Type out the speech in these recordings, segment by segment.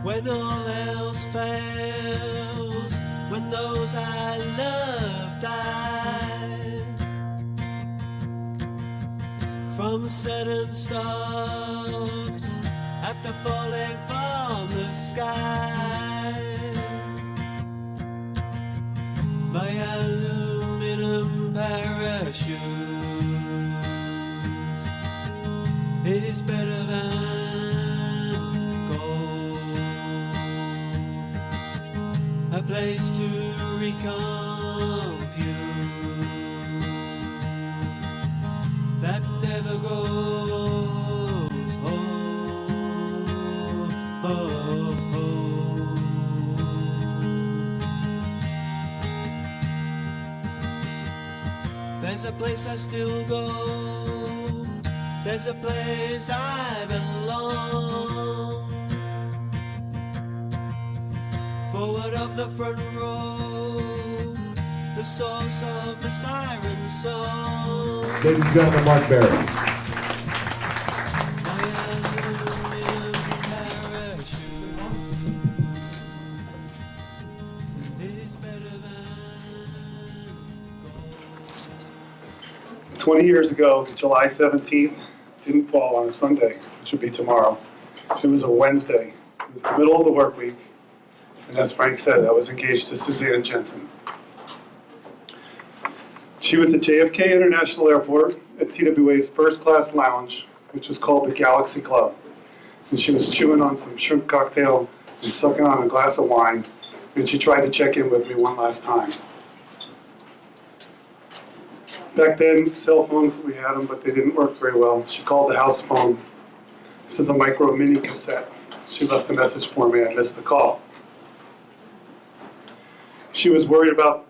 When all else fails, when those I love die, from sudden stops after falling from the sky, my aluminum parachute is better than gold, a place to recompute that never grows old. There's a place I still go, there's a place I belong, forward of the front row, the source of the siren song. Ladies and gentlemen, Mark Barry. My aluminum parachute is better than gold. 20 years ago, July 17th, didn't fall on a Sunday, which would be tomorrow. It was a Wednesday. It was the middle of the work week. And as Frank said, I was engaged to Susanne Jensen. She was at JFK International Airport at TWA's first class lounge, which was called the Galaxy Club. And she was chewing on some shrimp cocktail and sucking on a glass of wine. And she tried to check in with me one last time. Back then, cell phones, we had them, but they didn't work very well. She called the house phone. This is a micro mini cassette. She left a message for me. I missed the call. She was worried about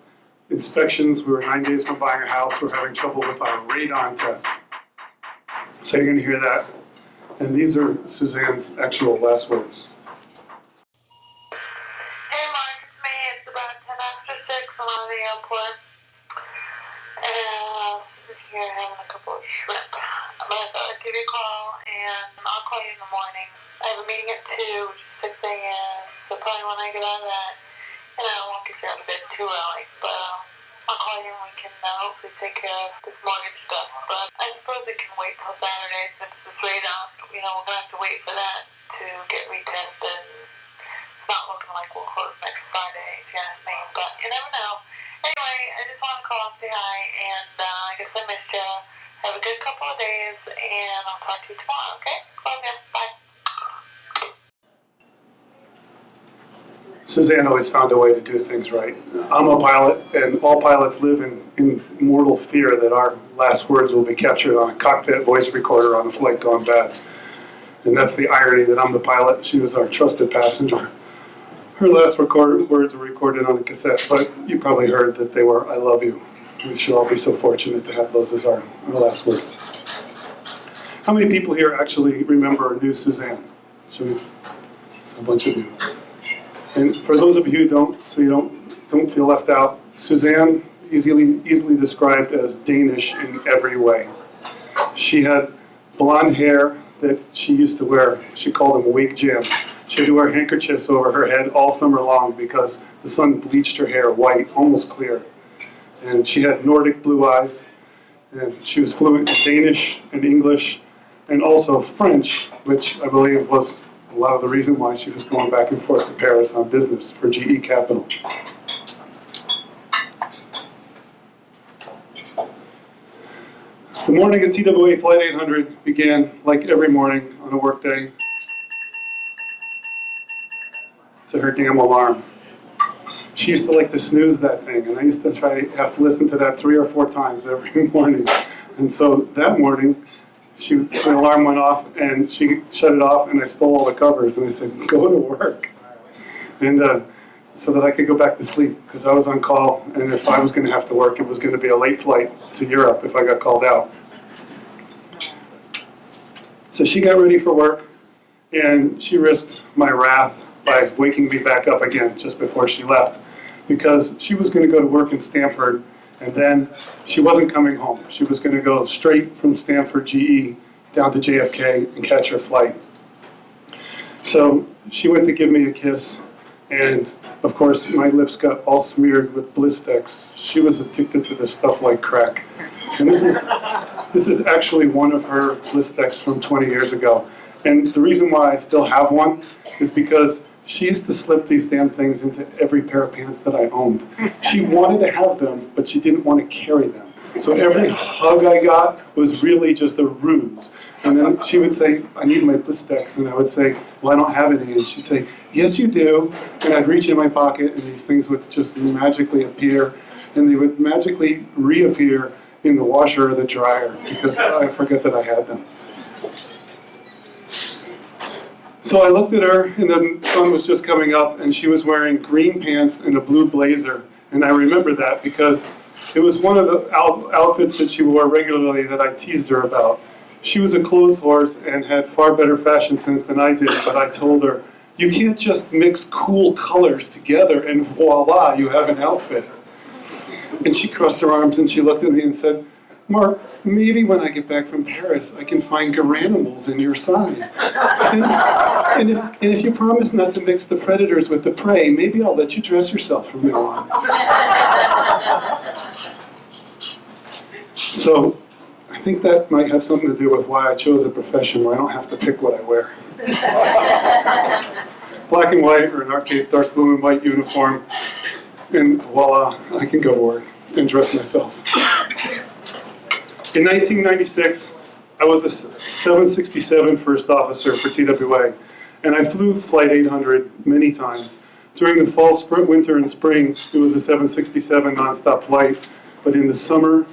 inspections. We were 9 days from buying a house. We were having trouble with our radon test. So you're going to hear that. And these are Suzanne's actual last words. Hey Mark, it's me. It's about 10 after 6. I'm out of the airport. And I'm here having a couple of shrimp. But I thought I'd give you a call, and I'll call you in the morning. I have a meeting at 2, which is 6 a.m. So probably when I get out of that, and I don't want to get you out of bed too early, but I'll call you and we can hopefully take care of this mortgage stuff. But I suppose it can wait till Saturday since this radon, we're going to have to wait for that to get retested. It's not looking like we'll close next Friday, if you ask me, but you never know. Anyway, I just want to call and say hi, and I guess I missed you. Have a good couple of days, and I'll talk to you tomorrow, okay? Love you. Bye. Susanne always found a way to do things right. I'm a pilot, and all pilots live in mortal fear that our last words will be captured on a cockpit voice recorder on a flight gone bad. And that's the irony that I'm the pilot. She was our trusted passenger. Her last words were recorded on a cassette, but you probably heard that they were, "I love you." We should all be so fortunate to have those as our last words. How many people here actually remember or knew Susanne? So it's a bunch of you. And for those of you who don't, so you don't feel left out, Susanne, easily described as Danish in every way. She had blonde hair that she used to wear. She called them wig jams. She had to wear handkerchiefs over her head all summer long because the sun bleached her hair white, almost clear. And she had Nordic blue eyes, and she was fluent in Danish and English, and also French, which I believe was a lot of the reason why she was going back and forth to Paris on business for GE Capital. The morning at TWA Flight 800 began like every morning on a workday to her damn alarm. She used to like to snooze that thing, and I used to have to listen to that 3 or 4 times every morning. And so that morning, the alarm went off, and she shut it off, and I stole all the covers, and I said, "Go to work," and so that I could go back to sleep, because I was on call, and if I was going to have to work, it was going to be a late flight to Europe if I got called out. So she got ready for work, and she risked my wrath by waking me back up again just before she left, because she was going to go to work in Stanford, and then she wasn't coming home. She was going to go straight from Stanford GE down to JFK and catch her flight. So she went to give me a kiss, and of course my lips got all smeared with Blistex. She was addicted to this stuff like crack. And this is actually one of her Blistex from 20 years ago. And the reason why I still have one is because she used to slip these damn things into every pair of pants that I owned. She wanted to have them, but she didn't want to carry them. So every hug I got was really just a ruse. And then she would say, I need my Blistex. And I would say, well, I don't have any. And she'd say, yes, you do. And I'd reach in my pocket, and these things would just magically appear. And they would magically reappear in the washer or the dryer because I forget that I had them. So I looked at her, and the sun was just coming up, and she was wearing green pants and a blue blazer. And I remember that because it was one of the outfits that she wore regularly that I teased her about. She was a clothes horse and had far better fashion sense than I did, but I told her, you can't just mix cool colors together and voila, you have an outfit. And she crossed her arms and she looked at me and said, Mark, maybe when I get back from Paris, I can find garanimals in your size. And if you promise not to mix the predators with the prey, maybe I'll let you dress yourself from now on. So I think that might have something to do with why I chose a profession where I don't have to pick what I wear. Black and white, or in our case, dark blue and white uniform, and voila, I can go to work and dress myself. In 1996, I was a 767 first officer for TWA, and I flew Flight 800 many times. During the fall, winter, and spring, it was a 767 nonstop flight, but in the summer,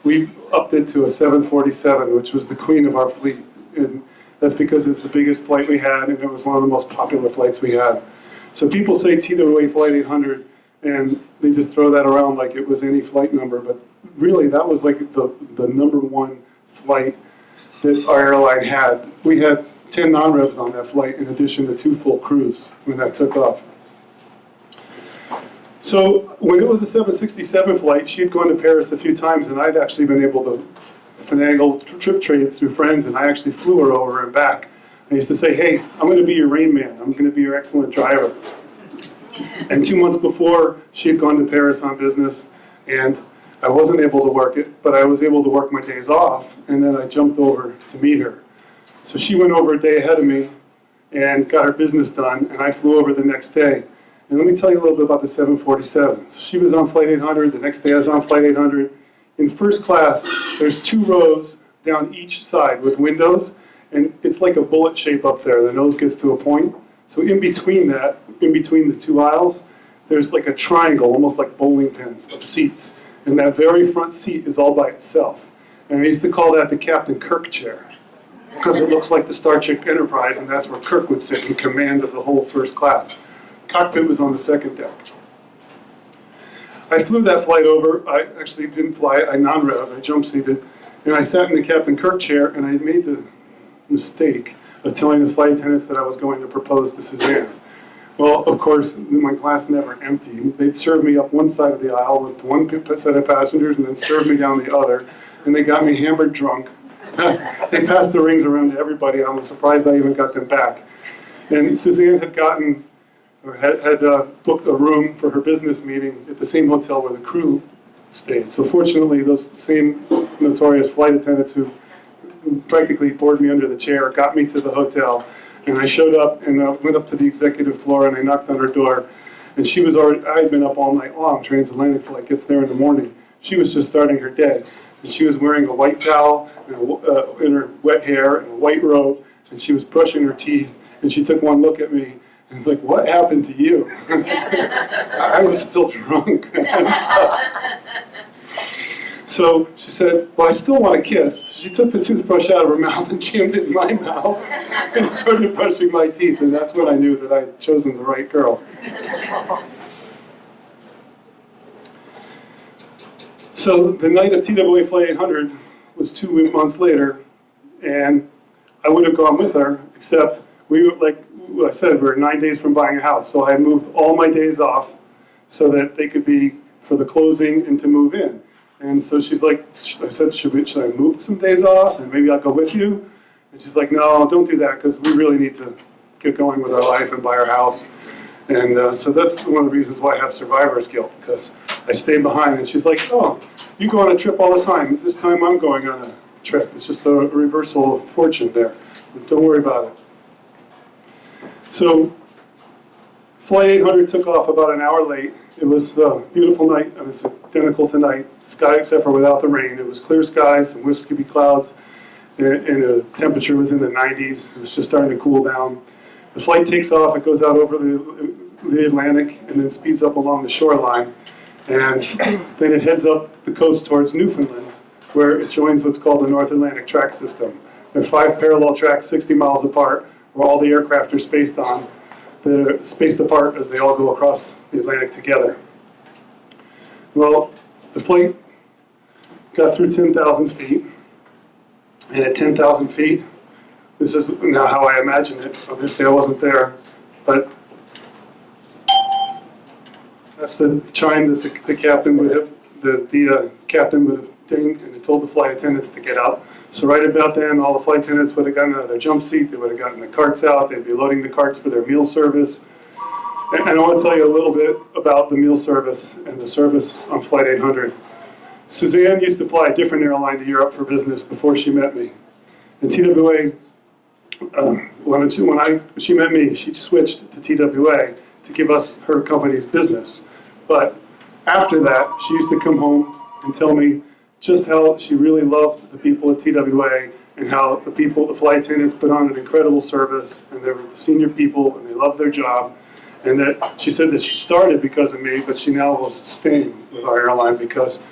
we upped it to a 747, which was the queen of our fleet. And that's because it's the biggest flight we had, and it was one of the most popular flights we had. So people say TWA Flight 800, and they just throw that around like it was any flight number, but really that was like the number one flight that our airline had. We had 10 non-revs on that flight in addition to 2 full crews when that took off. So when it was a 767 flight, she had gone to Paris a few times, and I'd actually been able to finagle trip trades through friends, and I actually flew her over and back. I used to say, hey, I'm going to be your rain man. I'm going to be your excellent driver. And 2 months before, she had gone to Paris on business, and I wasn't able to work it, but I was able to work my days off, and then I jumped over to meet her. So she went over a day ahead of me and got her business done, and I flew over the next day. And let me tell you a little bit about the 747. So she was on Flight 800, the next day I was on Flight 800. In first class, there's 2 rows down each side with windows, and it's like a bullet shape up there. The nose gets to a point. So in between that, in between the 2 aisles, there's like a triangle, almost like bowling pins, of seats. And that very front seat is all by itself. And I used to call that the Captain Kirk chair, because it looks like the Star Trek Enterprise, and that's where Kirk would sit in command of the whole first class. Cockpit was on the second deck. I flew that flight over. I actually didn't fly, I non-rev, I jump-seated, and I sat in the Captain Kirk chair, and I made the mistake of telling the flight attendants that I was going to propose to Susanne. Well, of course, my class never emptied. They'd serve me up one side of the aisle with one set of passengers, and then serve me down the other, and they got me hammered drunk. They passed the rings around to everybody. I'm surprised I even got them back. And Susanne had gotten, or had booked a room for her business meeting at the same hotel where the crew stayed. So fortunately, those same notorious flight attendants who practically bored me under the chair got me to the hotel. And I showed up and went up to the executive floor and I knocked on her door. And she was already, I had been up all night long. Transatlantic flight gets there in the morning. She was just starting her day. And she was wearing a white towel and in her wet hair and a white robe. And she was brushing her teeth. And she took one look at me. And it's like, what happened to you? I was still drunk and stuff. So she said, well, I still want to kiss. She took the toothbrush out of her mouth and jammed it in my mouth and started brushing my teeth. And that's when I knew that I'd chosen the right girl. So the night of TWA Flight 800 was 2 months later, and I would have gone with her, except we were, like I said, we were 9 days from buying a house. So I moved all my days off so that they could be for the closing and to move in. And so she's like, I said, should I move some days off and maybe I'll go with you? And she's like, no, don't do that because we really need to get going with our life and buy our house. And so that's one of the reasons why I have survivor's guilt, because I stay behind. And she's like, oh, you go on a trip all the time. This time I'm going on a trip. It's just a reversal of fortune there. But don't worry about it. So Flight 800 took off about an hour late. It was a beautiful night, and it's identical tonight. Sky, except for without the rain. It was clear skies, some wispy clouds, and the temperature was in the 90s. It was just starting to cool down. The flight takes off, it goes out over the Atlantic, and then speeds up along the shoreline. And then it heads up the coast towards Newfoundland, where it joins what's called the North Atlantic Track System. There are 5 parallel tracks 60 miles apart, where all the aircraft are spaced on. They're spaced apart as they all go across the Atlantic together. Well, the flight got through 10,000 feet, and at 10,000 feet, this is now how I imagine it. Obviously, I wasn't there, but that's the chime that the captain would have, the captain would have dinged, and it told the flight attendants to get out. So right about then, all the flight attendants would have gotten out of their jump seat. They would have gotten the carts out. They'd be loading the carts for their meal service. And I want to tell you a little bit about the meal service and the service on Flight 800. Susanne used to fly a different airline to Europe for business before she met me. And TWA, when she met me, she switched to TWA to give us her company's business. But after that, she used to come home and tell me just how she really loved the people at TWA and how the flight attendants put on an incredible service, and they were the senior people and they loved their job. And that she said that she started because of me, but she now was staying with our airline because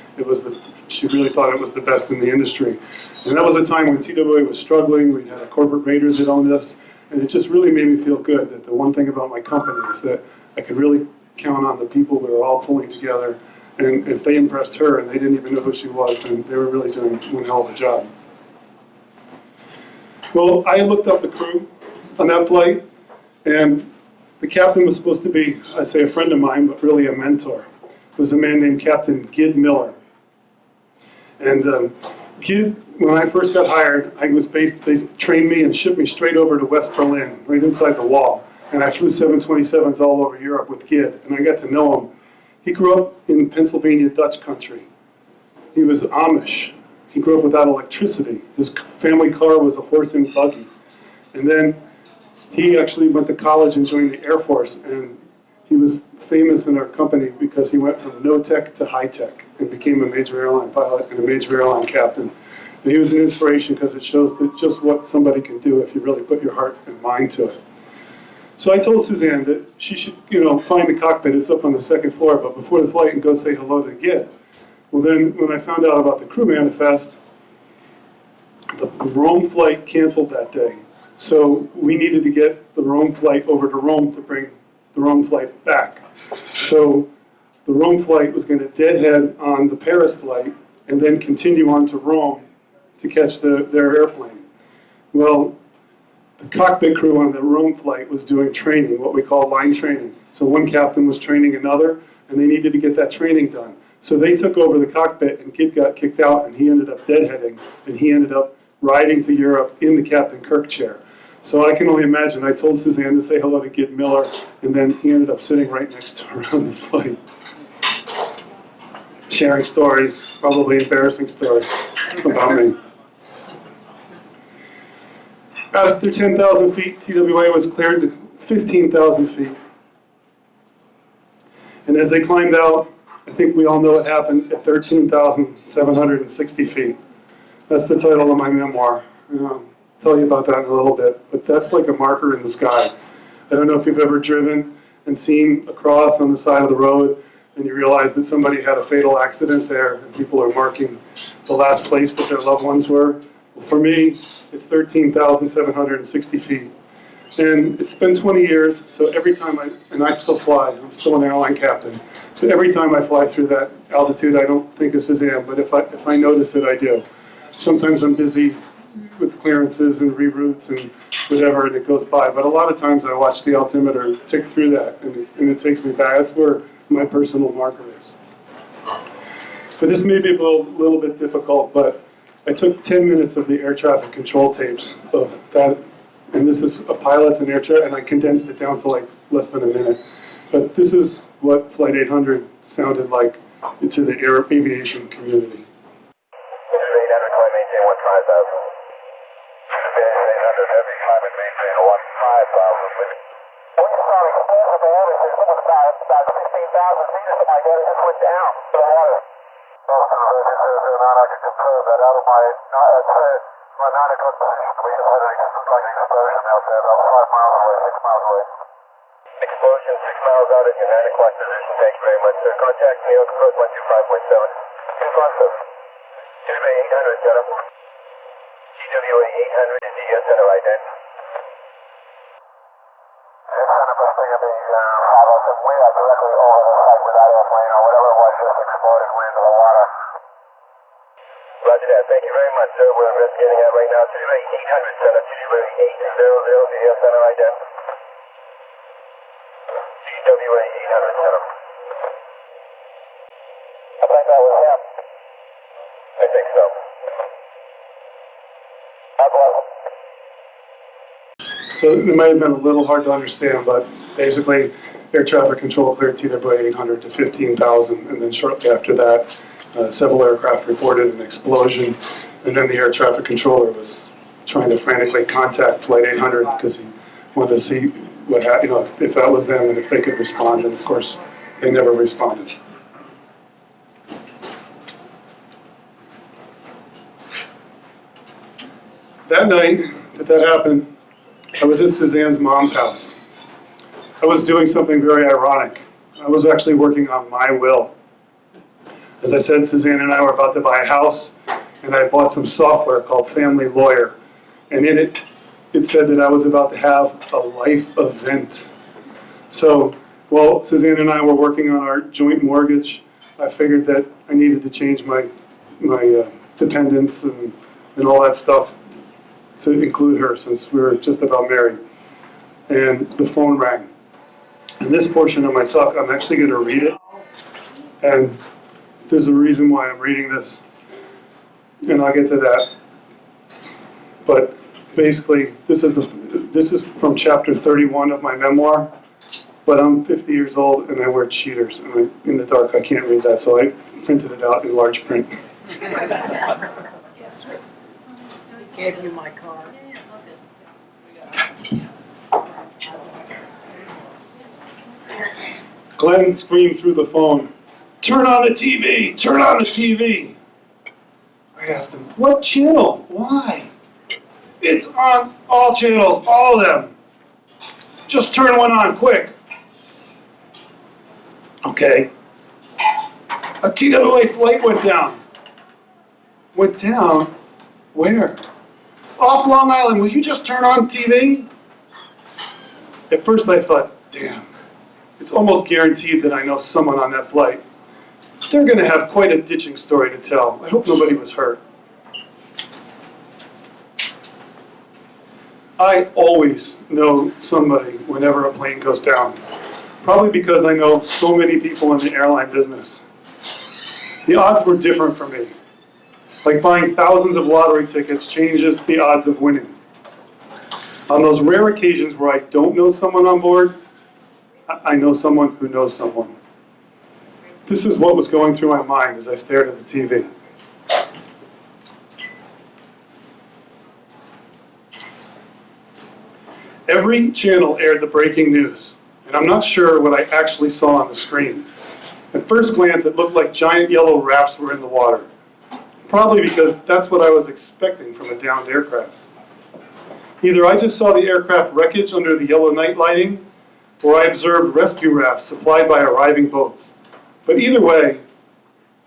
she really thought it was the best in the industry. And that was a time when TWA was struggling. We had a corporate raiders that owned us, and it just really made me feel good that the one thing about my company is that I could really count on the people we were all pulling together. And if they impressed her and they didn't even know who she was, then they were really doing one hell of a job. Well, I looked up the crew on that flight, and the captain was supposed to be, I'd say, a friend of mine, but really a mentor. It was a man named Captain Gid Miller. And Gid, when I first got hired, they trained me and shipped me straight over to West Berlin, right inside the wall. And I flew 727s all over Europe with Gid, and I got to know him. He grew up in Pennsylvania Dutch country. He was Amish. He grew up without electricity. His family car was a horse and buggy. And then he actually went to college and joined the Air Force, and he was famous in our company because he went from no-tech to high-tech and became a major airline pilot and a major airline captain. And he was an inspiration because it shows that just what somebody can do if you really put your heart and mind to it. So I told Susanne that she should, find the cockpit. It's up on the second floor, but before the flight and go say hello to Gid. Well, then when I found out about the crew manifest, the Rome flight canceled that day. So we needed to get the Rome flight over to Rome to bring the Rome flight back. So the Rome flight was going to deadhead on the Paris flight and then continue on to Rome to catch their airplane. Well, the cockpit crew on the Rome flight was doing training, what we call line training. So one captain was training another, and they needed to get that training done. So they took over the cockpit, and Gid got kicked out, and he ended up deadheading, and he ended up riding to Europe in the Captain Kirk chair. So I can only imagine, I told Susanne to say hello to Gid Miller, and then he ended up sitting right next to her on the flight, sharing stories, probably embarrassing stories about me. After 10,000 feet, TWA was cleared to 15,000 feet. And as they climbed out, I think we all know what happened at 13,760 feet. That's the title of my memoir. I'll tell you about that in a little bit, but that's like a marker in the sky. I don't know if you've ever driven and seen a cross on the side of the road and you realize that somebody had a fatal accident there and people are marking the last place that their loved ones were. Well, for me, it's 13,760 feet. And it's been 20 years, so every time I still fly, I'm still an airline captain, but every time I fly through that altitude, I don't think of Susanne, but if I notice it, I do. Sometimes I'm busy with clearances and reroutes and whatever, and it goes by, but a lot of times I watch the altimeter tick through that, and it takes me back. That's where my personal marker is. But this may be a little bit difficult, but I took 10 minutes of the air traffic control tapes of that And this is a pilot's and air traffic, and I condensed it down to like less than a minute. But this is what Flight 800 sounded like to the aviation community. 800, climb maintain 15,000. 800, heavy climb and maintain 15,000. We saw explosive average, about 16,000 feet or something like that. It just went down to the water. I could confirm that out of my 9 o'clock position. We just had an explosion out there about 5 miles away, 6 miles away. Explosion 6 miles out at your 9 o'clock position. Thank you very much, sir. Contact New York approach 125.7. 257. TWA 800, set up. TWA 800 is the center ident. It's kind of a thing of being followed that we are directly over the site with that airplane or whatever it was just exploded way into the water. Roger that. Thank you very much, sir. We're investigating that right now. TWA 800, set up. TWA 800, the center ident. TWA 800, set up. I think that was him. I think so. God bless him. So it may have been a little hard to understand, but basically air traffic control cleared TWA 800 to 15,000, and then shortly after that, several aircraft reported an explosion, and then the air traffic controller was trying to frantically contact Flight 800 because he wanted to see what happened, if that was them and if they could respond, and of course, they never responded. That night that happened, I was at Suzanne's mom's house. I was doing something very ironic. I was actually working on my will. As I said, Susanne and I were about to buy a house, and I bought some software called Family Lawyer. And in it, it said that I was about to have a life event. So while Susanne and I were working on our joint mortgage, I figured that I needed to change my dependents and all that stuff to include her, since we were just about married. And the phone rang. And this portion of my talk, I'm actually going to read it. And there's a reason why I'm reading this. And I'll get to that. But basically, this is from chapter 31 of my memoir. But I'm 50 years old and I wear cheaters. And in the dark, I can't read that. So I printed it out in large print. Yes, sir. Gave you my card. Glenn screamed through the phone, "Turn on the TV! Turn on the TV!" I asked him, "What channel? Why?" "It's on all channels, all of them. Just turn one on, quick." Okay. A TWA flight went down. Went down? Where? Off Long Island. Will you just turn on TV? At first I thought, damn. It's almost guaranteed that I know someone on that flight. They're going to have quite a ditching story to tell. I hope nobody was hurt. I always know somebody whenever a plane goes down. Probably because I know so many people in the airline business. The odds were different for me. Like buying thousands of lottery tickets changes the odds of winning. On those rare occasions where I don't know someone on board, I know someone who knows someone. This is what was going through my mind as I stared at the TV. Every channel aired the breaking news, and I'm not sure what I actually saw on the screen. At first glance, it looked like giant yellow rafts were in the water. Probably because that's what I was expecting from a downed aircraft. Either I just saw the aircraft wreckage under the yellow night lighting, or I observed rescue rafts supplied by arriving boats. But either way,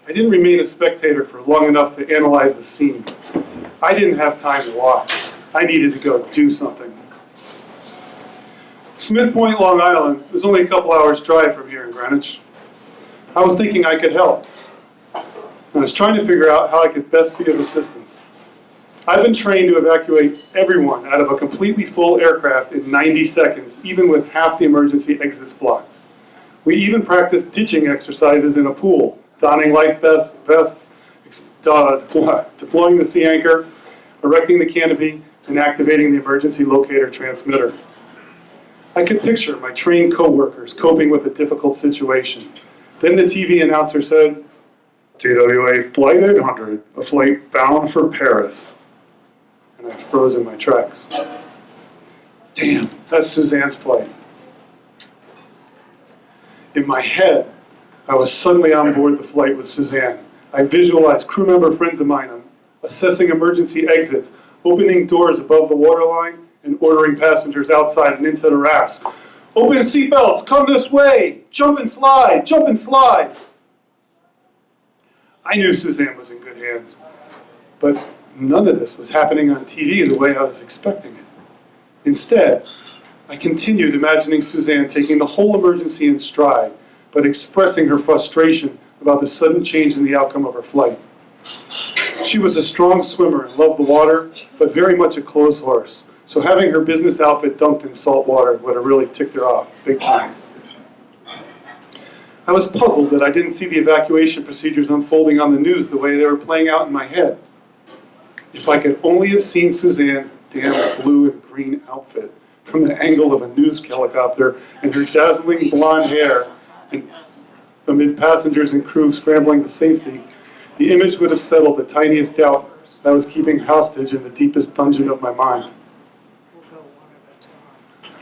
I didn't remain a spectator for long enough to analyze the scene. I didn't have time to watch. I needed to go do something. Smith Point, Long Island is only a couple hours drive from here in Greenwich. I was thinking I could help. I was trying to figure out how I could best be of assistance. I've been trained to evacuate everyone out of a completely full aircraft in 90 seconds, even with half the emergency exits blocked. We even practiced ditching exercises in a pool, donning life vests, deploying the sea anchor, erecting the canopy, and activating the emergency locator transmitter. I could picture my trained co-workers coping with a difficult situation. Then the TV announcer said, TWA Flight 800, a flight bound for Paris. And I froze in my tracks. Damn, that's Susanne's flight. In my head, I was suddenly on board the flight with Susanne. I visualized crew member friends of mine assessing emergency exits, opening doors above the waterline, and ordering passengers outside and into the rafts. Open seatbelts, come this way, jump and slide, jump and slide. I knew Susanne was in good hands, but none of this was happening on TV the way I was expecting it. Instead, I continued imagining Susanne taking the whole emergency in stride, but expressing her frustration about the sudden change in the outcome of her flight. She was a strong swimmer and loved the water, but very much a clothes horse. So having her business outfit dunked in salt water would have really ticked her off, big time. I was puzzled that I didn't see the evacuation procedures unfolding on the news the way they were playing out in my head. If I could only have seen Suzanne's damn blue and green outfit from the angle of a news helicopter and her dazzling blonde hair and amid passengers and crew scrambling to safety, the image would have settled the tiniest doubt that I was keeping hostage in the deepest dungeon of my mind.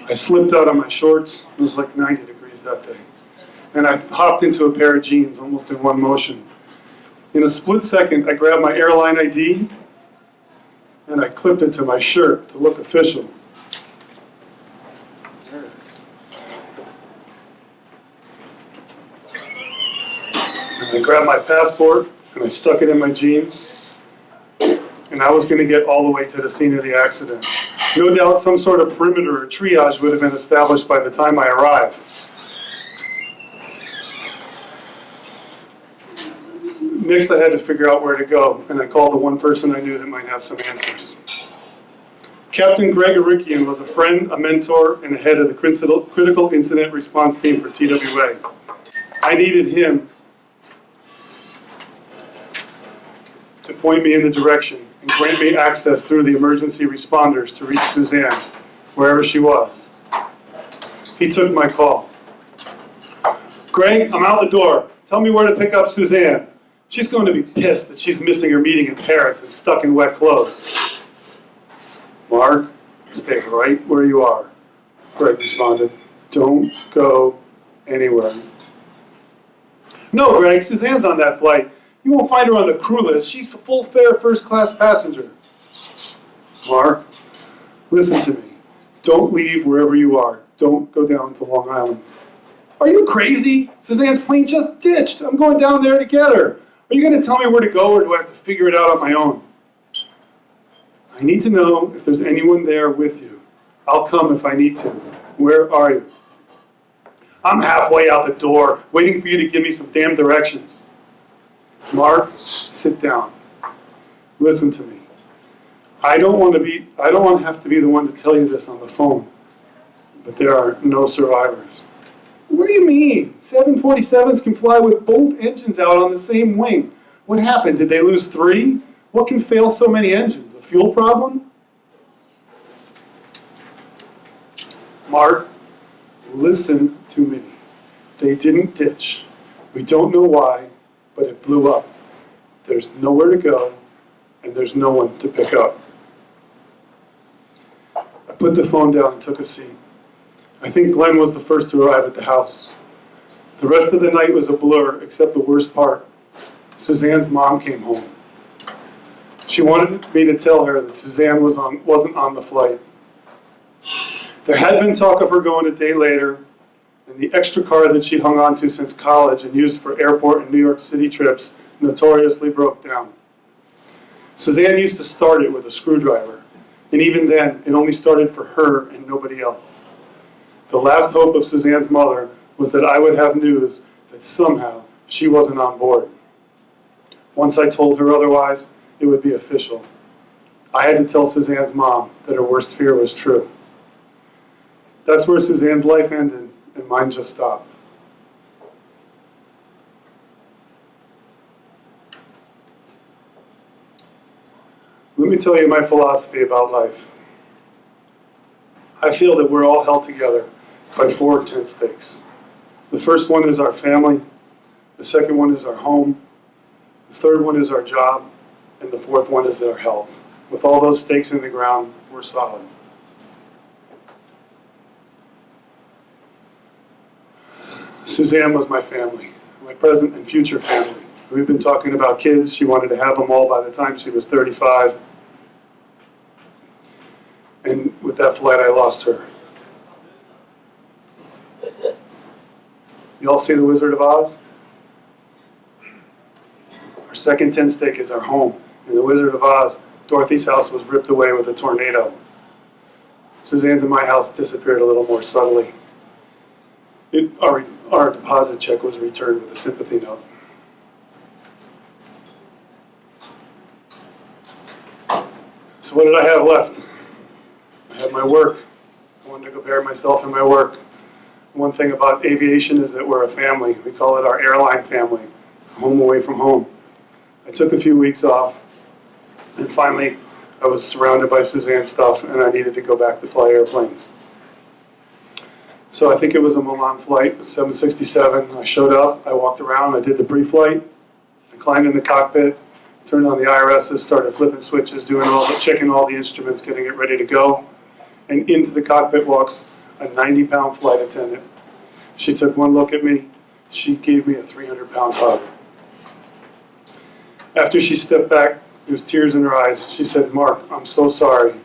I slipped out on my shorts. It was like 90 degrees that day. And I hopped into a pair of jeans almost in one motion. In a split second, I grabbed my airline ID and I clipped it to my shirt to look official. And I grabbed my passport and I stuck it in my jeans. And I was going to get all the way to the scene of the accident. No doubt some sort of perimeter or triage would have been established by the time I arrived. Next, I had to figure out where to go, and I called the one person I knew that might have some answers. Captain Greg Arikian was a friend, a mentor, and a head of the critical incident response team for TWA. I needed him to point me in the direction and grant me access through the emergency responders to reach Susanne, wherever she was. He took my call. Greg, I'm out the door. Tell me where to pick up Susanne. She's going to be pissed that she's missing her meeting in Paris and stuck in wet clothes. Mark, stay right where you are, Greg responded. Don't go anywhere. No, Greg, Suzanne's on that flight. You won't find her on the crew list. She's a full fare first-class passenger. Mark, listen to me. Don't leave wherever you are. Don't go down to Long Island. Are you crazy? Suzanne's plane just ditched. I'm going down there to get her. Are you going to tell me where to go, or do I have to figure it out on my own? I need to know if there's anyone there with you. I'll come if I need to. Where are you? I'm halfway out the door, waiting for you to give me some damn directions. Mark, sit down. Listen to me. I don't want to have to be the one to tell you this on the phone, but there are no survivors. What do you mean? 747s can fly with both engines out on the same wing. What happened? Did they lose 3? What can fail so many engines? A fuel problem? Mark, listen to me. They didn't ditch. We don't know why, but it blew up. There's nowhere to go, and there's no one to pick up. I put the phone down and took a seat. I think Glenn was the first to arrive at the house. The rest of the night was a blur, except the worst part. Suzanne's mom came home. She wanted me to tell her that Susanne wasn't on the flight. There had been talk of her going a day later, and the extra car that she'd hung on to since college and used for airport and New York City trips notoriously broke down. Suzanne used to start it with a screwdriver, and even then, it only started for her and nobody else. The last hope of Suzanne's mother was that I would have news that somehow she wasn't on board. Once I told her otherwise, it would be official. I had to tell Suzanne's mom that her worst fear was true. That's where Suzanne's life ended, and mine just stopped. Let me tell you my philosophy about life. I feel that we're all held together by 4 tent stakes. The first one is our family, the second one is our home, the third one is our job, and the fourth one is our health. With all those stakes in the ground, we're solid. Susanne was my family, my present and future family. We've been talking about kids. She wanted to have them all by the time she was 35. And with that flight, I lost her. You all see The Wizard of Oz? Our second tent stake is our home. In The Wizard of Oz, Dorothy's house was ripped away with a tornado. Suzanne's and my house disappeared a little more subtly. Our deposit check was returned with a sympathy note. So what did I have left? I had my work. I wanted to go bury myself in my work. One thing about aviation is that we're a family. We call it our airline family, home away from home. I took a few weeks off, and finally I was surrounded by Suzanne's stuff, and I needed to go back to fly airplanes. So I think it was a Milan flight, 767. I showed up, I walked around, I did the pre-flight, I climbed in the cockpit, turned on the IRSs, started flipping switches, checking all the instruments, getting it ready to go. And into the cockpit walks a 90-pound flight attendant. She took one look at me, she gave me a 300-pound hug. After she stepped back, there was tears in her eyes, she said, "Mark, I'm so sorry."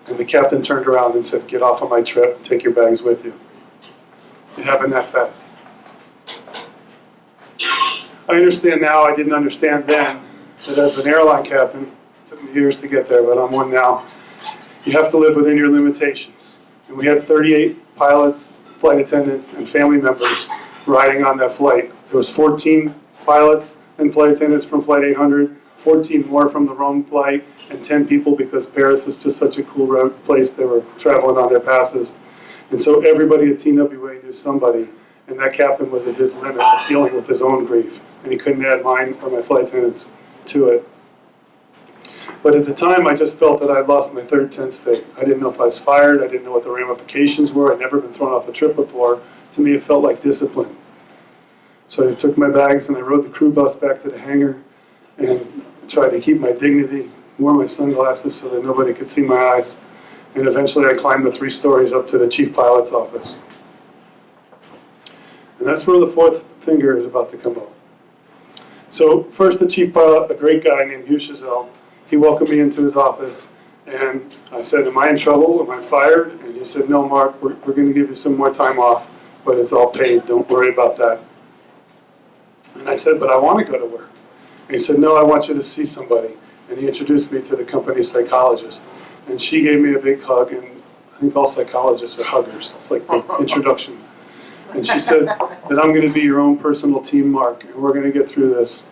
And the captain turned around and said, "Get off of my trip, take your bags with you." It happened that fast. I understand now, I didn't understand then, that as an airline captain, it took me years to get there, but I'm one now, you have to live within your limitations. And we had 38 pilots, flight attendants, and family members riding on that flight. There was 14 pilots and flight attendants from Flight 800, 14 more from the Rome flight, and 10 people because Paris is just such a cool place. They were traveling on their passes. And so everybody at TWA knew somebody, and that captain was at his limit of dealing with his own grief, and he couldn't add mine or my flight attendants to it. But at the time, I just felt that I'd lost my third tent stake. I didn't know if I was fired, I didn't know what the ramifications were, I'd never been thrown off a trip before. To me, it felt like discipline. So I took my bags and I rode the crew bus back to the hangar and tried to keep my dignity, wore my sunglasses so that nobody could see my eyes. And eventually I climbed the 3 stories up to the chief pilot's office. And that's where the fourth finger is about to come out. So first the chief pilot, a great guy named Hugh Chazelle, he welcomed me into his office and I said, "Am I in trouble? Am I fired?" And he said, "No, Mark, we're going to give you some more time off, but it's all paid. Don't worry about that." And I said, "But I want to go to work." And he said, "No, I want you to see somebody." And he introduced me to the company psychologist. And she gave me a big hug, and I think all psychologists are huggers. It's like the introduction. And she said that I'm going to be your own personal team, Mark, and we're going to get through this.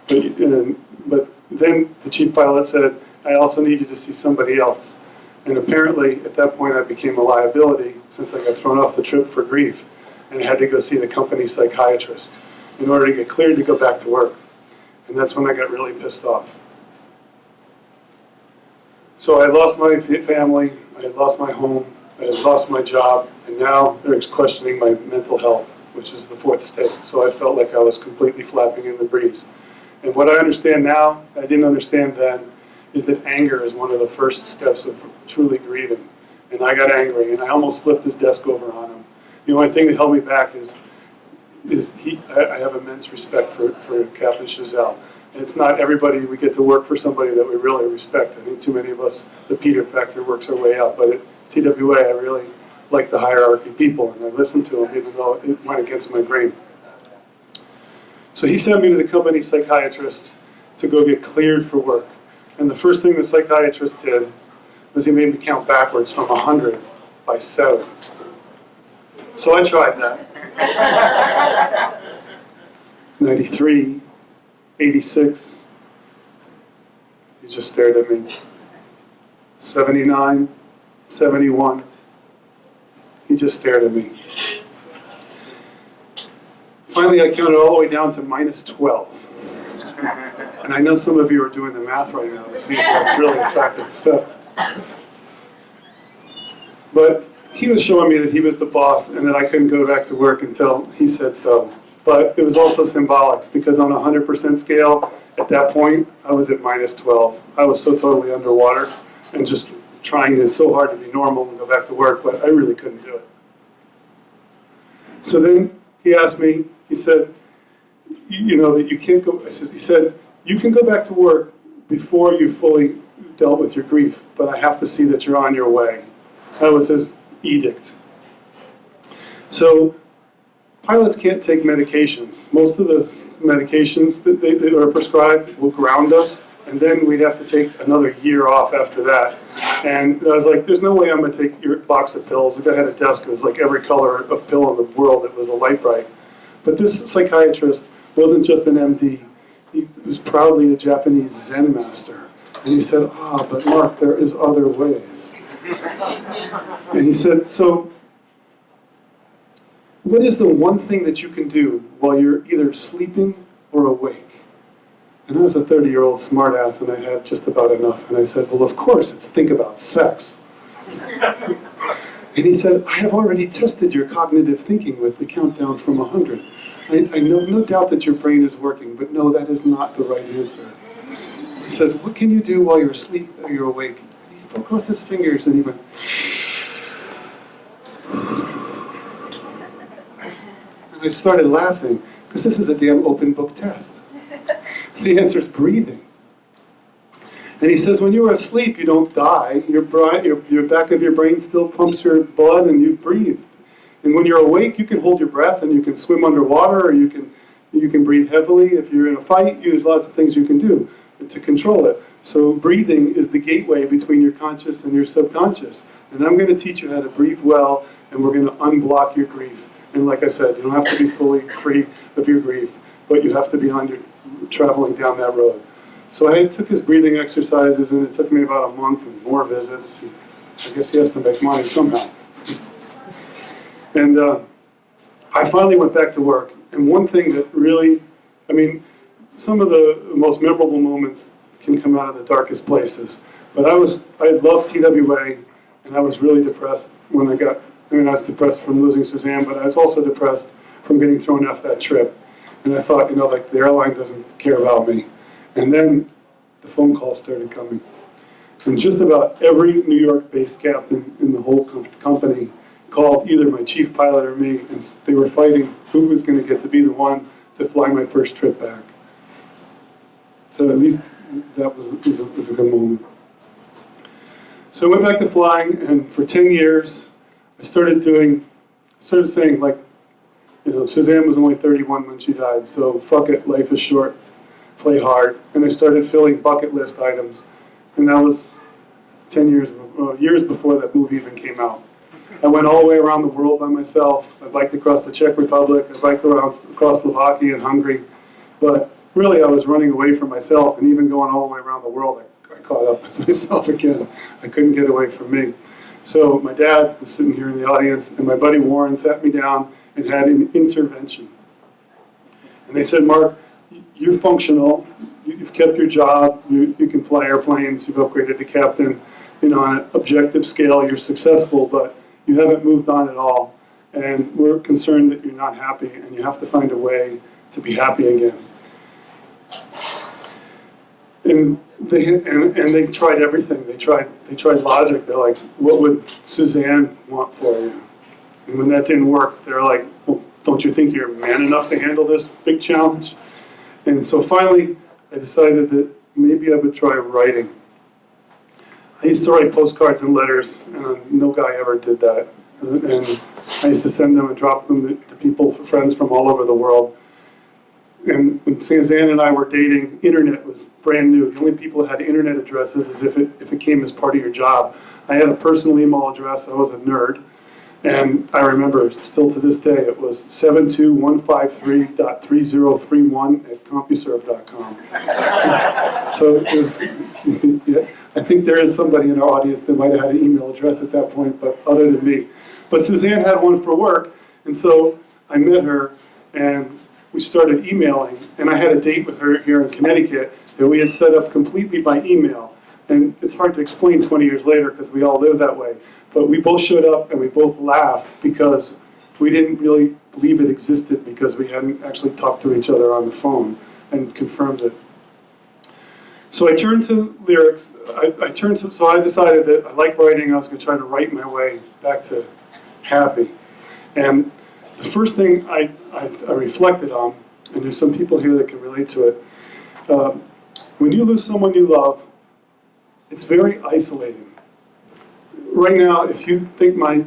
But then the chief pilot said, "I also need you to see somebody else." And apparently, at that point, I became a liability since I got thrown off the trip for grief, and I had to go see the company psychiatrist in order to get cleared to go back to work. And that's when I got really pissed off. So I lost my family, I had lost my home, I had lost my job, and now they're questioning my mental health, which is the fourth stake. So I felt like I was completely flapping in the breeze. And what I understand now, I didn't understand then, is that anger is one of the first steps of truly grieving. And I got angry, and I almost flipped his desk over on him. The only thing that held me back is I have immense respect for Captain Chazelle. And it's not everybody, we get to work for somebody that we really respect. I think too many of us, the Peter factor works our way up. But at TWA, I really like the hierarchy people, and I listened to them even though it went against my grain. So he sent me to the company psychiatrist to go get cleared for work. And the first thing the psychiatrist did was he made me count backwards from 100 by 7s. So I tried that. 93. 86, he just stared at me. 79, 71, he just stared at me. Finally, I counted all the way down to -12. And I know some of you are doing the math right now to see if that's really effective. So, but he was showing me that he was the boss and that I couldn't go back to work until he said so. But it was also symbolic because on a 100% scale, at that point, I was at minus 12. I was so totally underwater and just trying so hard to be normal and go back to work, but I really couldn't do it. So then he asked me, he said, you know, that you can't go, he said, you can go back to work before you fully dealt with your grief, but I have to see that you're on your way. That was his edict. So pilots can't take medications. Most of the medications that they are prescribed will ground us, and then we'd have to take another year off after that. And I was like, there's no way I'm going to take your box of pills. The guy had a desk that was like every color of pill in the world. It was a light bright. But this psychiatrist wasn't just an MD. He was proudly a Japanese Zen master. And he said, but Mark, there is other ways. And he said, so what is the one thing that you can do while you're either sleeping or awake? And I was a 30-year-old smartass, and I had just about enough. And I said, well, of course, it's think about sex. And he said, I have already tested your cognitive thinking with the countdown from 100. I know no doubt that your brain is working, but no, that is not the right answer. He says, what can you do while you're asleep or you're awake? He fell across his fingers, and he went, and I started laughing, because this is a damn open book test. The answer is breathing. And he says, when you're asleep, you don't die. Your back of your brain still pumps your blood and you breathe. And when you're awake, you can hold your breath and you can swim underwater, or you can breathe heavily. If you're in a fight, there's lots of things you can do to control it. So breathing is the gateway between your conscious and your subconscious. And I'm going to teach you how to breathe well, and we're going to unblock your grief. And like I said, you don't have to be fully free of your grief, but you have to be traveling down that road. So I took his breathing exercises, and it took me about a month and more visits. I guess he has to make money somehow. And I finally went back to work. And one thing that really, I mean, some of the most memorable moments can come out of the darkest places. But I loved TWA, and I was really depressed when I was depressed from losing Susanne, but I was also depressed from getting thrown off that trip. And I thought, like, the airline doesn't care about me. And then the phone calls started coming. And just about every New York-based captain in the whole company called either my chief pilot or me, and they were fighting who was going to get to be the one to fly my first trip back. So at least that was a good moment. So I went back to flying, and for 10 years, I started saying, like, Susanne was only 31 when she died, so fuck it, life is short, play hard. And I started filling bucket list items, and that was 10 years before that movie even came out. I went all the way around the world by myself. I biked across the Czech Republic, I biked across Slovakia and Hungary, but really I was running away from myself, and even going all the way around the world, I caught up with myself again. I couldn't get away from me. So my dad was sitting here in the audience, and my buddy Warren sat me down and had an intervention. And they said, Mark, you're functional, you've kept your job, you can fly airplanes, you've upgraded to captain, on an objective scale you're successful, but you haven't moved on at all. And we're concerned that you're not happy, and you have to find a way to be happy again. And they tried everything. They tried logic. They're like, what would Susanne want for you? And when that didn't work, they're like, well, don't you think you're man enough to handle this big challenge? And so finally, I decided that maybe I would try writing. I used to write postcards and letters, and no guy ever did that. And I used to send them and drop them to people, friends from all over the world. And when Susanne and I were dating, internet was brand new. The only people that had internet addresses is if it came as part of your job. I had a personal email address. I was a nerd. And I remember, still to this day, it was 72153.3031@CompuServe.com. So it was, yeah, I think there is somebody in our audience that might have had an email address at that point, but other than me. But Susanne had one for work, and so I met her, and we started emailing, and I had a date with her here in Connecticut that we had set up completely by email. And it's hard to explain 20 years later because we all live that way. But we both showed up and we both laughed because we didn't really believe it existed because we hadn't actually talked to each other on the phone and confirmed it. So I turned to lyrics. So I decided that I like writing. I was going to try to write my way back to happy. And the first thing I reflected on, and there's some people here that can relate to it, when you lose someone you love, it's very isolating. Right now, if you think my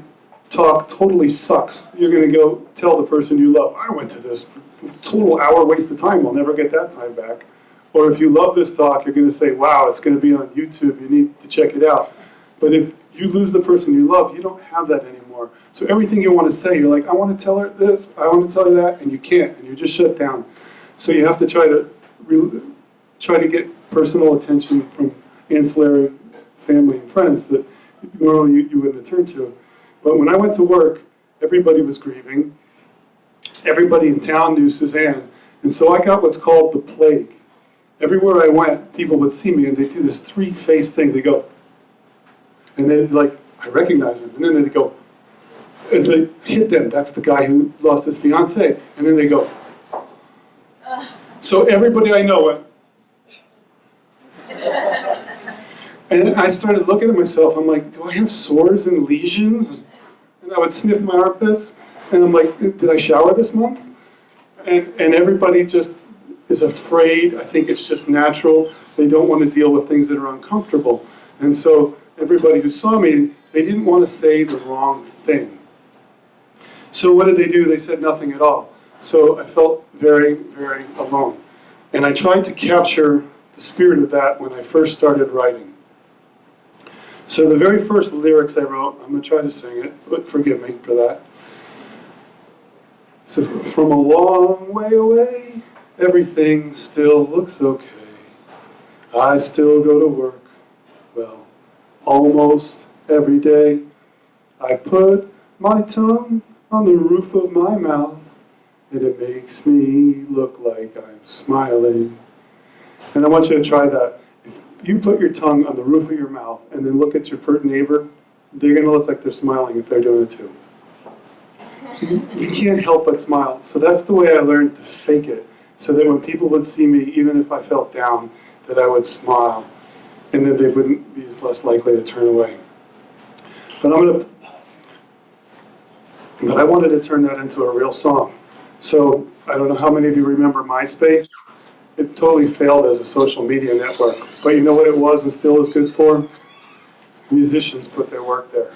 talk totally sucks, you're going to go tell the person you love, I went to this total hour waste of time, I'll never get that time back. Or if you love this talk, you're going to say, wow, it's going to be on YouTube, you need to check it out. But if you lose the person you love, you don't have that anymore. So everything you want to say, you're like, I want to tell her this, I want to tell her that, and you can't, and you're just shut down. So you have to try to get personal attention from ancillary family and friends that normally you wouldn't have turned to. But when I went to work, everybody was grieving. Everybody in town knew Susanne. And so I got what's called the plague. Everywhere I went, people would see me and they'd do this three-face thing. They go, and they'd be like, I recognize him. And then they'd go, as they hit them, that's the guy who lost his fiancée. And then they go. So everybody I know went. And I started looking at myself, I'm like, do I have sores and lesions? And I would sniff my armpits, and I'm like, did I shower this month? And everybody just is afraid. I think it's just natural. They don't want to deal with things that are uncomfortable. And so everybody who saw me, they didn't want to say the wrong thing. So what did they do? They said nothing at all. So I felt very, very alone. And I tried to capture the spirit of that when I first started writing. So the very first lyrics I wrote, I'm going to try to sing it, but forgive me for that. So from a long way away, everything still looks okay. I still go to work, well, almost every day. I put my tongue on the roof of my mouth, and it makes me look like I'm smiling. And I want you to try that. You put your tongue on the roof of your mouth and then look at your pert neighbor, they're going to look like they're smiling if they're doing it too. You can't help but smile. So that's the way I learned to fake it, so that when people would see me, even if I felt down, that I would smile, and that they wouldn't be as less likely to turn away. But I wanted to turn that into a real song. So I don't know how many of you remember MySpace. It totally failed as a social media network. But you know what it was and still is good for? Musicians put their work there.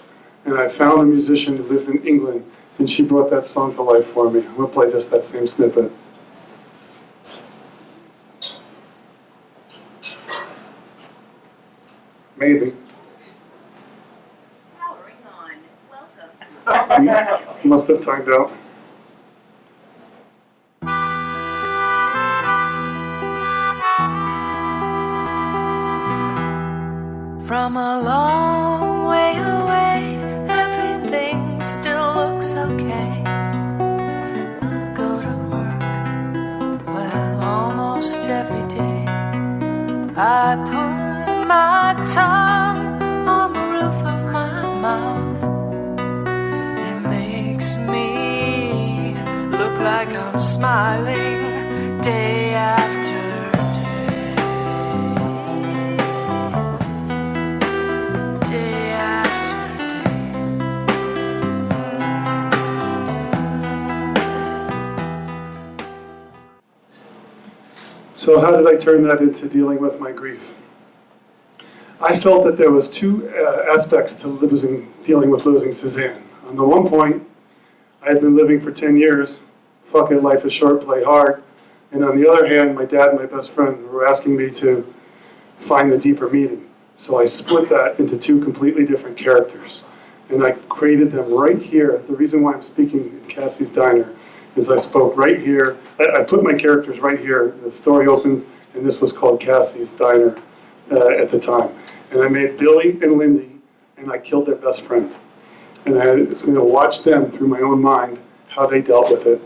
And I found a musician who lived in England, and she brought that song to life for me. I'm going to play just that same snippet. Maybe. Powering on. Welcome. Must have timed out. From a long way away, everything still looks okay. I'll go to work, well, almost every day. I put my tongue on the roof of my mouth. It makes me look like I'm smiling day after day. So how did I turn that into dealing with my grief? I felt that there was two aspects to dealing with losing Susanne. On the one point, I had been living for 10 years. Fuck it, life is short, play hard. And on the other hand, my dad and my best friend were asking me to find the deeper meaning. So I split that into two completely different characters. And I created them right here. The reason why I'm speaking in Cassie's Diner is I spoke right here. I put my characters right here. The story opens, and this was called Cassie's Diner at the time. And I made Billy and Lindy, and I killed their best friend. And I was going to watch them through my own mind, how they dealt with it.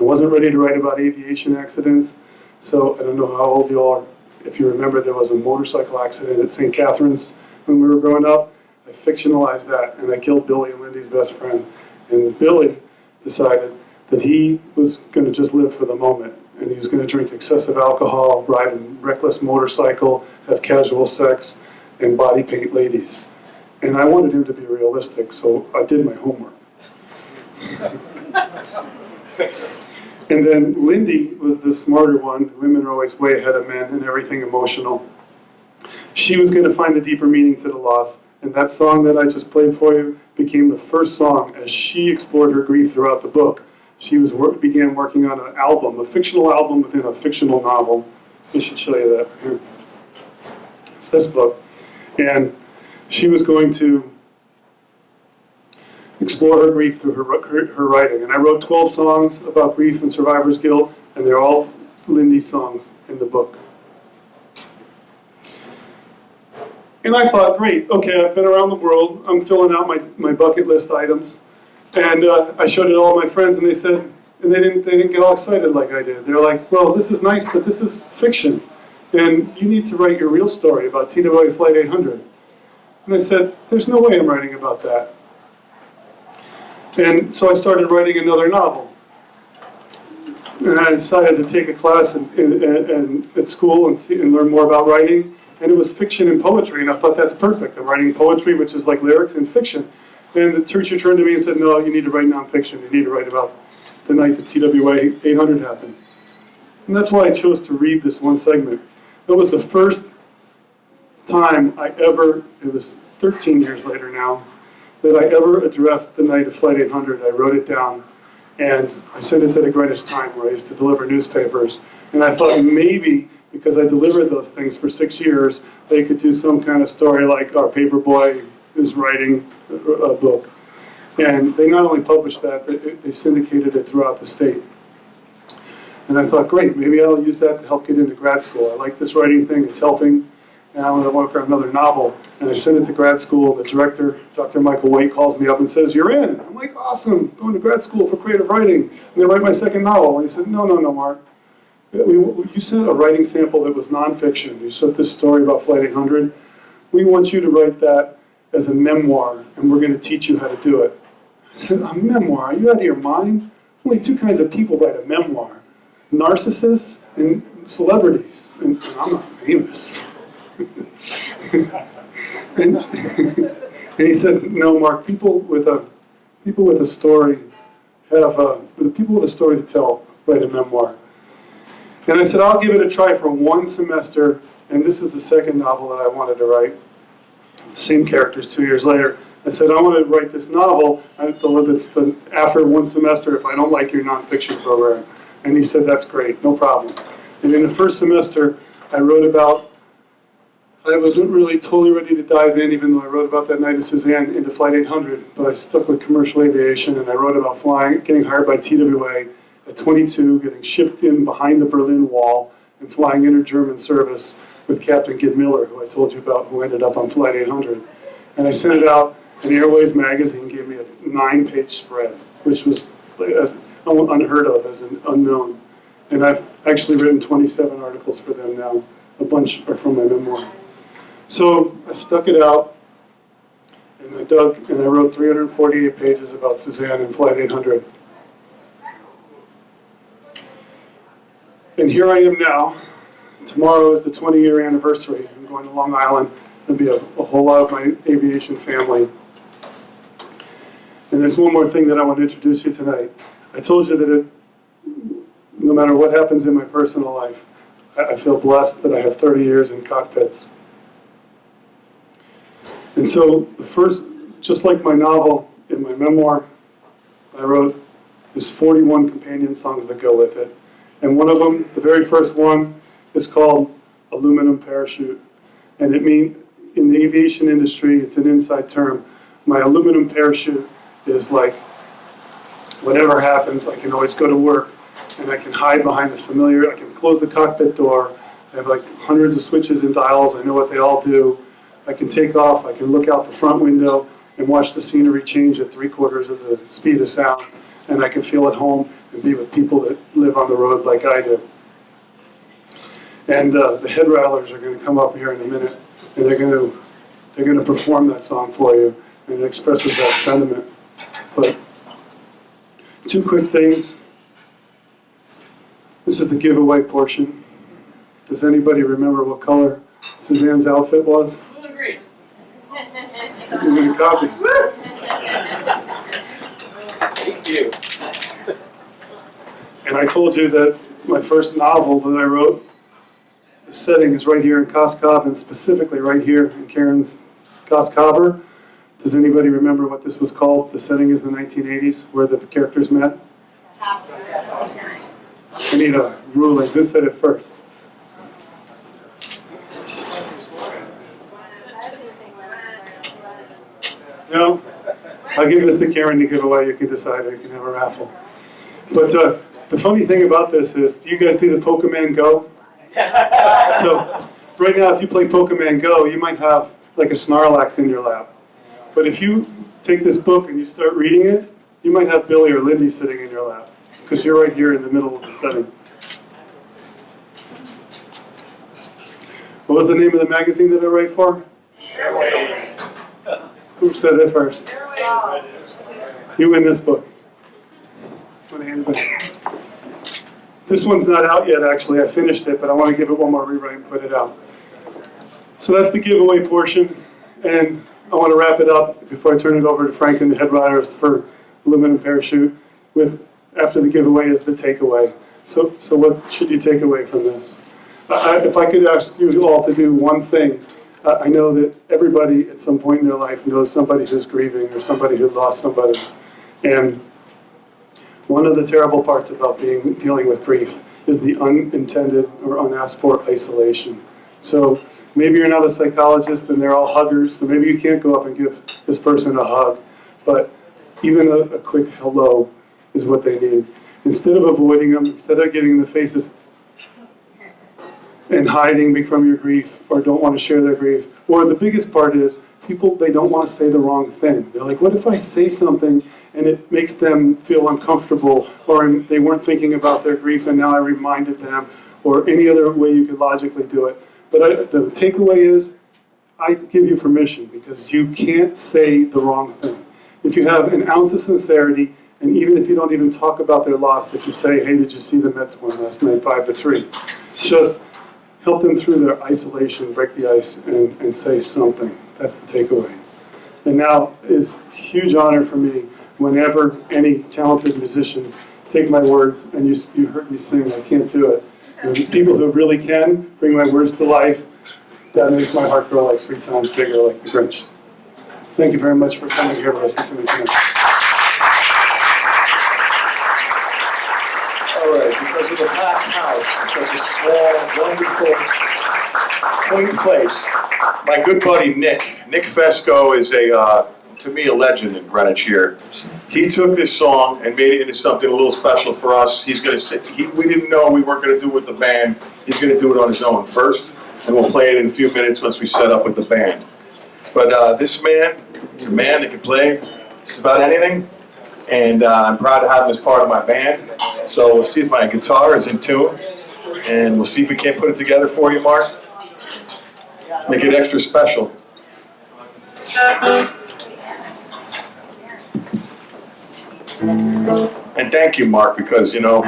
I wasn't ready to write about aviation accidents, so I don't know how old you all are. If you remember, there was a motorcycle accident at St. Catharines when we were growing up. I fictionalized that, and I killed Billy and Lindy's best friend. And Billy decided that he was going to just live for the moment, and he was going to drink excessive alcohol, ride a reckless motorcycle, have casual sex, and body paint ladies. And I wanted him to be realistic, so I did my homework. And then Lindy was the smarter one. Women are always way ahead of men and everything emotional. She was going to find the deeper meaning to the loss. And that song that I just played for you became the first song as she explored her grief throughout the book. She began working on an album, a fictional album within a fictional novel. I should show you that here. It's this book. And she was going to explore her grief through her writing. And I wrote 12 songs about grief and survivor's guilt, and they're all Lindy songs in the book. And I thought, great, okay, I've been around the world, I'm filling out my bucket list items. And I showed it to all my friends, and they said, and they didn't get all excited like I did. They're like, well, this is nice, but this is fiction. And you need to write your real story about TWA Flight 800. And I said, there's no way I'm writing about that. And so I started writing another novel. And I decided to take a class at school and learn more about writing. And it was fiction and poetry, and I thought that's perfect. I'm writing poetry, which is like lyrics, and fiction. And the teacher turned to me and said, no, you need to write nonfiction. You need to write about the night that TWA 800 happened. And that's why I chose to read this one segment. That was the first time I ever, it was 13 years later now, that I ever addressed the night of Flight 800. I wrote it down, and I sent it to the Greenwich Time, where I used to deliver newspapers. And I thought maybe, because I delivered those things for 6 years, they could do some kind of story like our paperboy is writing a book. And they not only published that, they syndicated it throughout the state. And I thought, great, maybe I'll use that to help get into grad school. I like this writing thing, it's helping. And I want to work on another novel. And I sent it to grad school. The director, Dr. Michael White, calls me up and says, you're in. I'm like, awesome, going to grad school for creative writing. And they write my second novel. And he said, no, Mark. You sent a writing sample that was nonfiction. You sent this story about Flight 800. We want you to write that as a memoir, and we're going to teach you how to do it. I said, a memoir? Are you out of your mind? Only two kinds of people write a memoir. Narcissists and celebrities. And I'm not famous. and he said, no, Mark, people with a story to tell write a memoir. And I said, I'll give it a try for one semester, and this is the second novel that I wanted to write. The same characters 2 years later. I said, I want to write this novel after one semester if I don't like your nonfiction program. And he said, that's great, no problem. And in the first semester, I wasn't really totally ready to dive in, even though I wrote about that night of Susanne into Flight 800, but I stuck with commercial aviation, and I wrote about flying, getting hired by TWA at 22, getting shipped in behind the Berlin Wall, and flying inter-German service with Captain Gid Miller, who I told you about, who ended up on Flight 800. And I sent it out, and Airways magazine gave me a 9-page spread, which was unheard of as an unknown. And I've actually written 27 articles for them now. A bunch are from my memoir. So I stuck it out, and I wrote 348 pages about Susanne and Flight 800. And here I am now. Tomorrow is the 20-year anniversary. I'm going to Long Island. There'll be a whole lot of my aviation family. And there's one more thing that I want to introduce you tonight. I told you that no matter what happens in my personal life, I feel blessed that I have 30 years in cockpits. And so just like my novel, in my memoir, I wrote, there's 41 companion songs that go with it. And one of them, the very first one, is called Aluminum Parachute. And it means, in the aviation industry, it's an inside term. My aluminum parachute is like, whatever happens, I can always go to work, and I can hide behind the familiar, I can close the cockpit door, I have like hundreds of switches and dials, I know what they all do. I can take off, I can look out the front window and watch the scenery change at 3/4 of the speed of sound, and I can feel at home. and be with people that live on the road like I do. And the head rattlers are going to come up here in a minute, and they're going to perform that song for you, and it expresses that sentiment. But two quick things. This is the giveaway portion. Does anybody remember what color Susanne's outfit was? Blue and green. You're going to copy. Thank you. And I told you that my first novel that I wrote, the setting is right here in Cos Cobber, and specifically right here in Caren's Cos Cobber. Does anybody remember what this was called? The setting is the 1980s, where the characters met. I need a ruling. Who said it first? No? I'll give this to Caren to give away. You can decide, or you can have a raffle. But the funny thing about this is, do you guys do the Pokemon Go? So right now, if you play Pokemon Go, you might have like a Snorlax in your lap. But if you take this book and you start reading it, you might have Billy or Lindy sitting in your lap, because you're right here in the middle of the setting. What was the name of the magazine that I write for? Who said it first? You win this book. This one's not out yet, actually. I finished it, but I want to give it one more rewrite and put it out. So that's the giveaway portion, and I want to wrap it up before I turn it over to Frank and the head writers for Aluminum Parachute. With after the giveaway is the takeaway. So what should you take away from this? If I could ask you all to do one thing, I know that everybody at some point in their life knows somebody who's grieving or somebody who lost somebody. And one of the terrible parts about dealing with grief is the unintended or unasked for isolation. So maybe you're not a psychologist and they're all huggers, so maybe you can't go up and give this person a hug, but even a quick hello is what they need. Instead of avoiding them, instead of giving them the faces and hiding from your grief or don't want to share their grief, or the biggest part is people, they don't want to say the wrong thing. They're like, what if I say something and it makes them feel uncomfortable, or they weren't thinking about their grief and now I reminded them, or any other way you could logically do it. But the takeaway is, I give you permission, because you can't say the wrong thing. If you have an ounce of sincerity, and even if you don't even talk about their loss, if you say, hey, did you see the Mets won last night 5-3? Just help them through their isolation, break the ice, and say something. That's the takeaway. And now it's a huge honor for me whenever any talented musicians take my words, and you heard me sing, I can't do it. And people who really can bring my words to life, that makes my heart grow like 3 times bigger, like the Grinch. Thank you very much for coming here to listen to me tonight. All right, because of the packed house, and such a small, wonderful, quaint place, my good buddy Nick Fesco is to me, a legend in Greenwich here. He took this song and made it into something a little special for us. He's going to sit. We didn't know we weren't going to do it with the band. He's going to do it on his own first, and we'll play it in a few minutes once we set up with the band. But this man is a man that can play just about anything, and I'm proud to have him as part of my band. So we'll see if my guitar is in tune, and we'll see if we can't put it together for you, Mark. Make it extra special. And thank you, Mark, because, you know,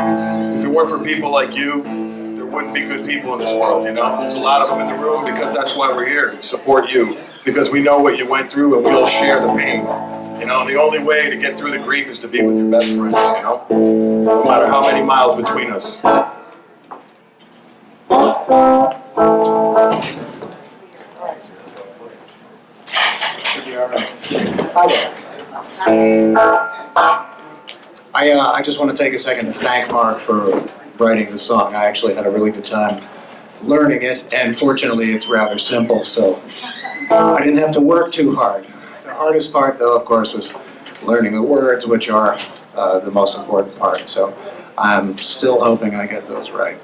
if it weren't for people like you, there wouldn't be good people in this world, you know? There's a lot of them in the room because that's why we're here, to support you, because we know what you went through and we'll share the pain. You know, the only way to get through the grief is to be with your best friends, you know? No matter how many miles between us. Should be all right. Hi there. I just want to take a second to thank Mark for writing the song. I actually had a really good time learning it, and fortunately it's rather simple, so I didn't have to work too hard. The hardest part, though, of course, was learning the words, which are the most important part, so I'm still hoping I get those right.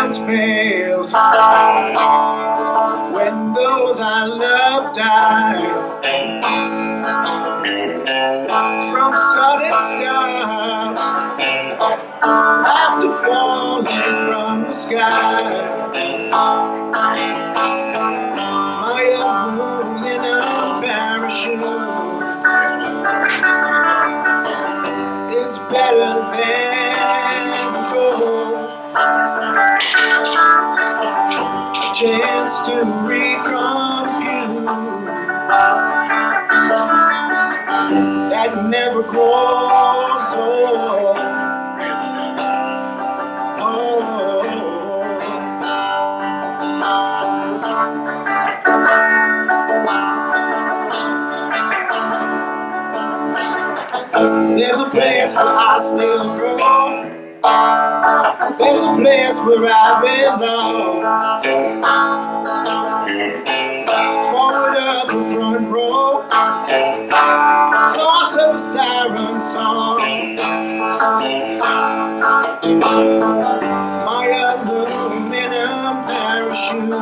else fails, when those I love die, from sudden stars after falling from the sky, my aluminum parachute is better than gold. A chance to recompute that never grows old. There's a place where I still go. There's a place where I belong. Forward up the front row, source of the siren song. My aluminum parachute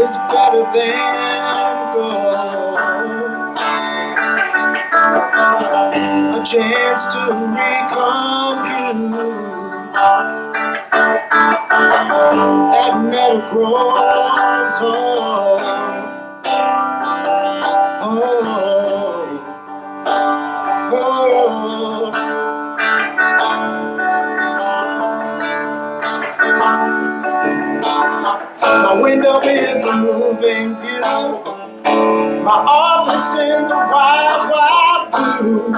is better than gold. A chance to recompute that never grows old. My window in the moving view, my office in the wide, wide blue,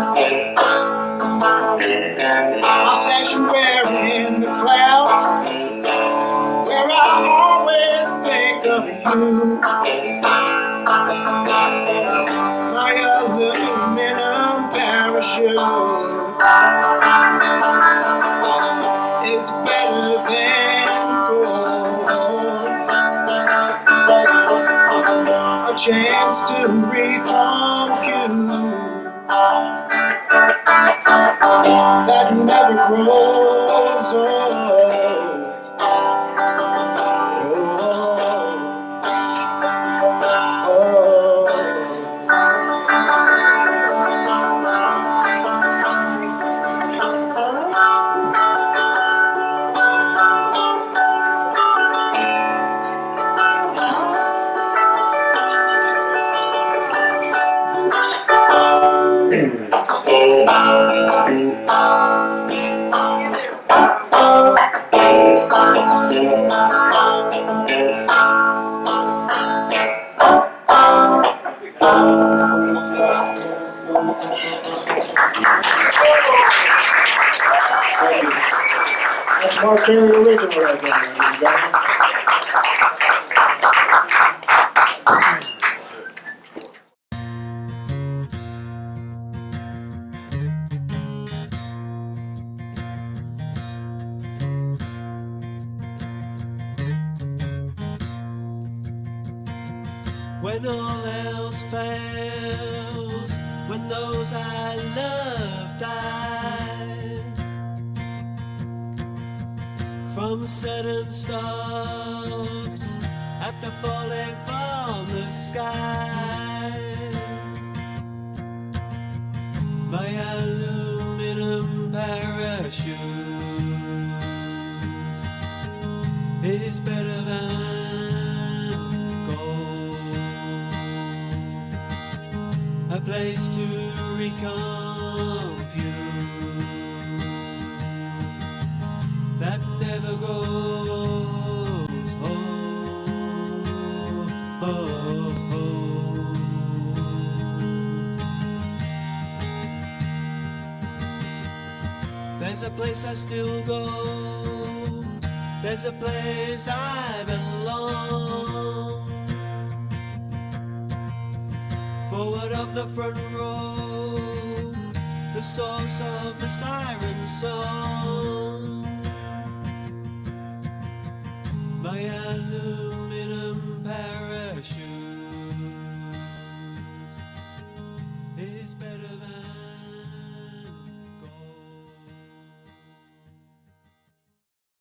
my sanctuary in the clouds, where I always think of you. My aluminum parachute is better than gold. A chance to recompute that never grows old. Thank you. That's Mark Perry original right there, ladies and gentlemen. When all else fails, when those I love die, from sudden stalks after falling from the sky, my aluminum parachute is better than gold. A place to recompute that never goes old. There's a place I still go. There's a place I belong. Forward of the front row, the source of the siren song. My